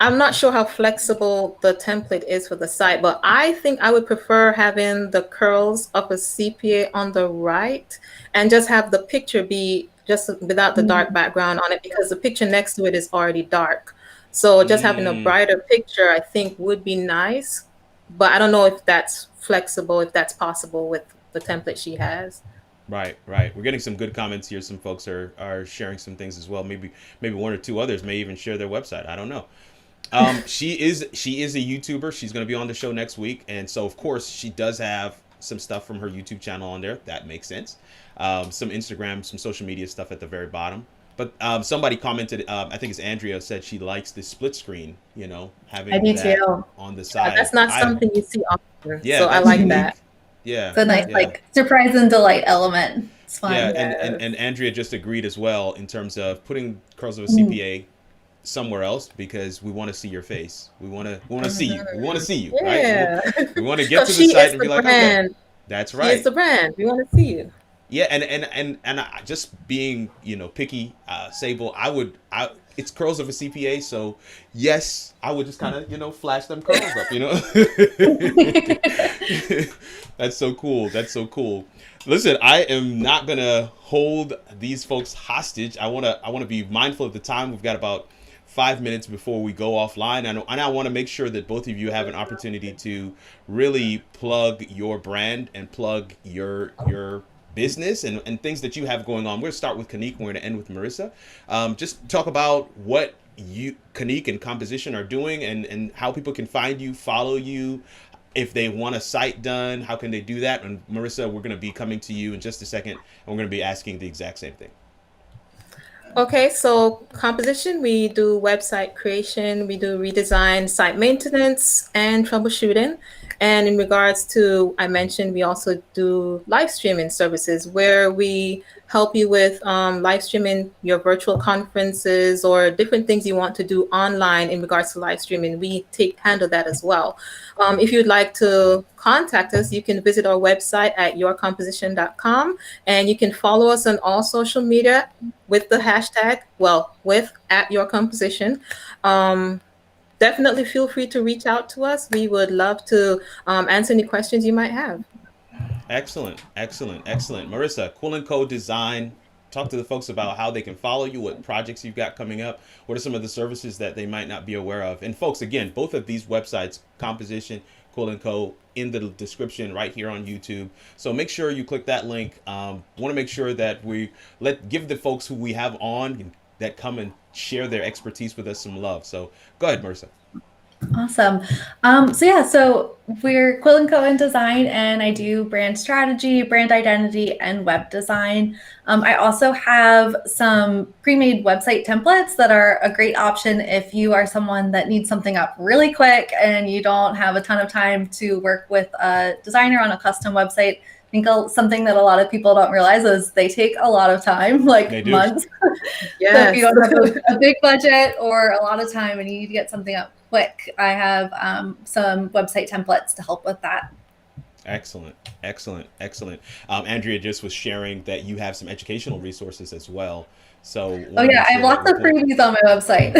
I'm not sure how flexible the template is for the site, but I think I would prefer having the curls of a CPA on the right and just have the picture be just without the dark background on it, because the picture next to it is already dark. So just having a brighter picture, I think, would be nice. But I don't know if that's flexible, if that's possible with the template she has. Right, right. We're getting some good comments here. Some folks are sharing some things as well. Maybe one or two others may even share their website. I don't know. She is a YouTuber. She's going to be on the show next week, and so of course she does have some stuff from her YouTube channel on there. That makes sense. Some Instagram, some social media stuff at the very bottom. But somebody commented, I think it's Andrea, said she likes the split screen. You know, having that on the side. That's not something you see often. Yeah, so I like that. Yeah, it's a nice like surprise and delight element. It's fun. Yeah, and Andrea just agreed as well in terms of putting Curls of a CPA somewhere else, because we want to see your face. We want to see you. We want to see you, yeah. Right? We want to get to the site and be like, okay, that's right. It's the brand. We want to see you. Yeah, and I, just being picky, Sable, it's Curls of a CPA, so yes, I would just kind of flash them curls up, That's so cool. That's so cool. Listen, I am not gonna hold these folks hostage. I wanna be mindful of the time. We've got about 5 minutes before we go offline, and I want to make sure that both of you have an opportunity to really plug your brand and plug your business and things that you have going on. We're going to start with Kanique. We're going to end with Marisa. Just talk about what you, Kanique and Komposition, are doing and how people can find you, follow you. If they want a site done, how can they do that? And Marisa, we're going to be coming to you in just a second, and we're going to be asking the exact same thing. Okay, so Komposition, we do website creation, we do redesign, site maintenance, and troubleshooting. And in regards to, I mentioned, we also do live streaming services where we help you with live streaming your virtual conferences or different things you want to do online in regards to live streaming. We handle that as well. If you'd like to contact us, you can visit our website at yourkomposition.com, and you can follow us on all social media with the hashtag, with @yourkomposition. Definitely feel free to reach out to us. We would love to answer any questions you might have. Excellent, excellent, excellent. Marisa, Quill & Co. Design. Talk to the folks about how they can follow you, what projects you've got coming up, what are some of the services that they might not be aware of. And folks, again, both of these websites, Komposition, Quill & Co., in the description right here on YouTube. So make sure you click that link. Want to make sure that we give the folks who we have on that come and share their expertise with us some love. So go ahead, Marisa. Awesome. So we're Quill & Co. in design, and I do brand strategy, brand identity, and web design. I also have some pre-made website templates that are a great option if you are someone that needs something up really quick and you don't have a ton of time to work with a designer on a custom website. I think something that a lot of people don't realize is they take a lot of time, like months. Yes. So if you don't have a big budget or a lot of time and you need to get something up quick, I have some website templates to help with that. Excellent, excellent, excellent. Andrea just was sharing that you have some educational resources as well. So I have lots of freebies on my website.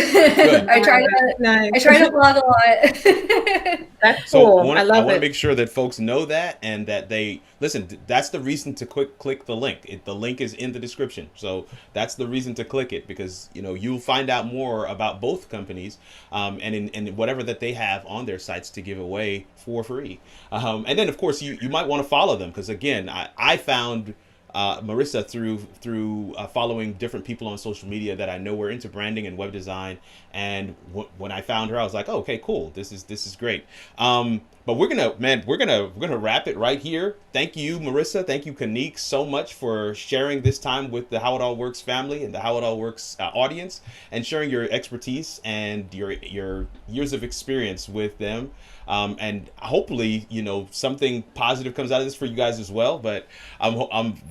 I try to blog a lot. That's cool. I want to make sure that folks know that, and that they listen. That's the reason to click the link. The link is in the description, so that's the reason to click it, because you'll find out more about both companies, and in whatever that they have on their sites to give away for free. And then of course you might want to follow them, because again, I found Marisa through following different people on social media that I know were into branding and web design. And when I found her, I was like, oh, okay, cool. This is great. But we're gonna wrap it right here. Thank you, Marisa. Thank you, Kanique, so much for sharing this time with the How It All Works family and the How It All Works audience, and sharing your expertise and your years of experience with them. And hopefully, something positive comes out of this for you guys as well. But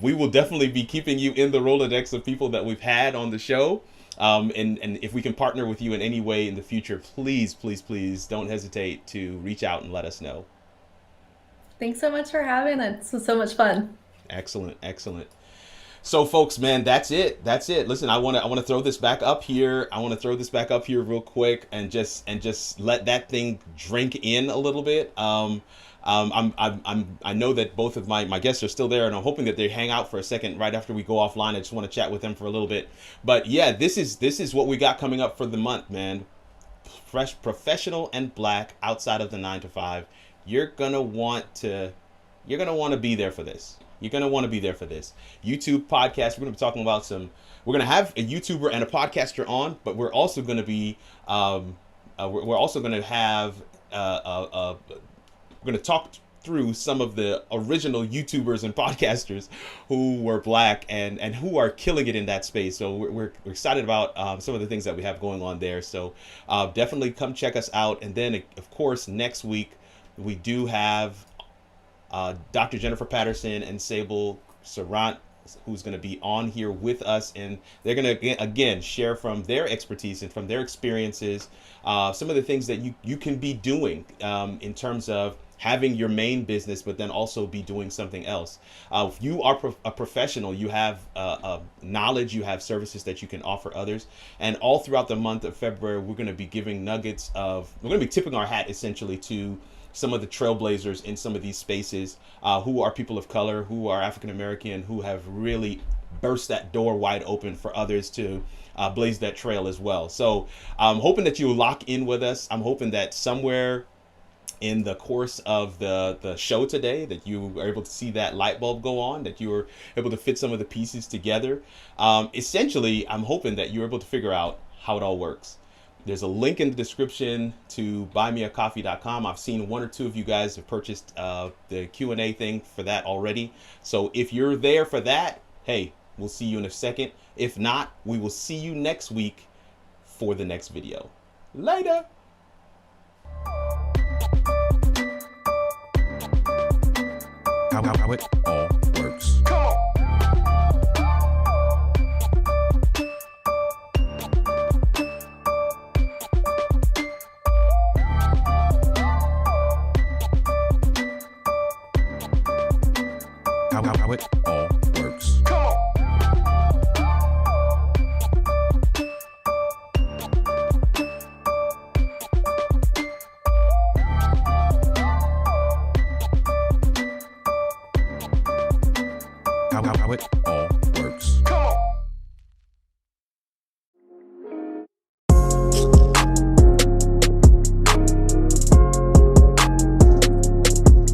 we will definitely be keeping you in the Rolodex of people that we've had on the show. And if we can partner with you in any way in the future, please, please, please don't hesitate to reach out and let us know. Thanks so much for having us. This was so much fun. Excellent, excellent. So folks, man, that's it. Listen, I want to throw this back up here. Real quick and just let that thing drink in a little bit. I know that both of my guests are still there, and I'm hoping that they hang out for a second right after we go offline. I just want to chat with them for a little bit. But yeah, this is what we got coming up for the month, man. Fresh, professional, and black outside of the 9 to 5. You're gonna want to be there for this. You're going to want to be there for this. YouTube podcast, we're going to be talking about we're going to have a YouTuber and a podcaster on, but we're also going to be, we're also going to have, we're going to talk through some of the original YouTubers and podcasters who were black and who are killing it in that space. So we're excited about some of the things that we have going on there. So definitely come check us out. And then, of course, next week we do have Dr. Jennifer Patterson and Sable Sarant, who's going to be on here with us, and they're going to again share from their expertise and from their experiences some of the things that you can be doing in terms of having your main business, but then also be doing something else. If you are a professional, you have knowledge, you have services that you can offer others. And all throughout the month of February, we're going to be giving nuggets we're going to be tipping our hat essentially to some of the trailblazers in some of these spaces who are people of color, who are African American, who have really burst that door wide open for others to blaze that trail as well. So I'm hoping that you lock in with us. I'm hoping that somewhere in the course of the show today that you are able to see that light bulb go on, that you were able to fit some of the pieces together. Essentially, I'm hoping that you're able to figure out how it all works. There's a link in the description to buymeacoffee.com. I've seen one or two of you guys have purchased the Q&A thing for that already. So if you're there for that, hey, we'll see you in a second. If not, we will see you next week for the next video. Later. How it all works. How it all works. How it all works.